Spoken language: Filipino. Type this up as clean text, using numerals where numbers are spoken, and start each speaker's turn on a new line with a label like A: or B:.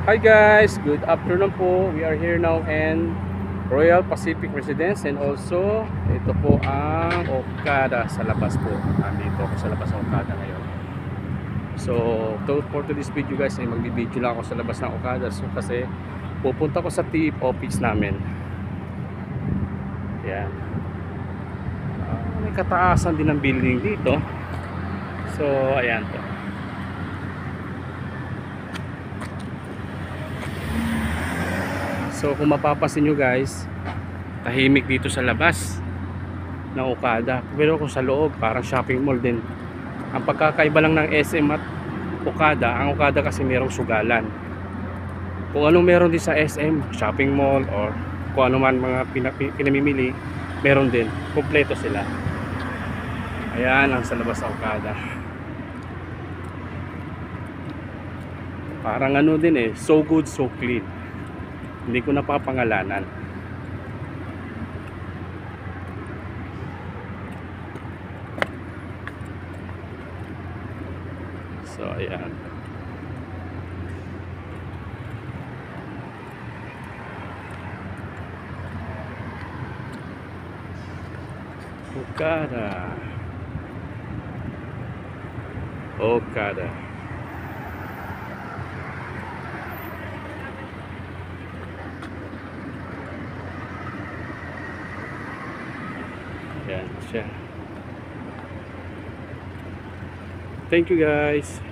A: Hi guys, good afternoon po. We are here now in Royal Pacific Residence and also ito po ang Okada sa labas po. Nandito ako sa labas ng Okada ngayon. So, for this video guys, ay magbibideo lang ako sa labas ng Okada. So, kasi pupunta ko sa TIP office namin. Yan. May kataasan din ng building dito. So, ayan po. So kung mapapansin nyo guys, tahimik dito sa labas ng Okada. Pero kung sa loob, parang shopping mall din. Ang pagkakaiba lang ng SM at Okada, ang Okada kasi merong sugalan. Kung anong meron din sa SM, shopping mall, or kung ano man mga pinamimili, meron din. Kompleto sila. Ayan ang sa labas ng Okada. Parang ano din so good, so clean. Hindi ko napapangalanan. So, ayan. Okada. Okada. Yan siya. Thank you guys.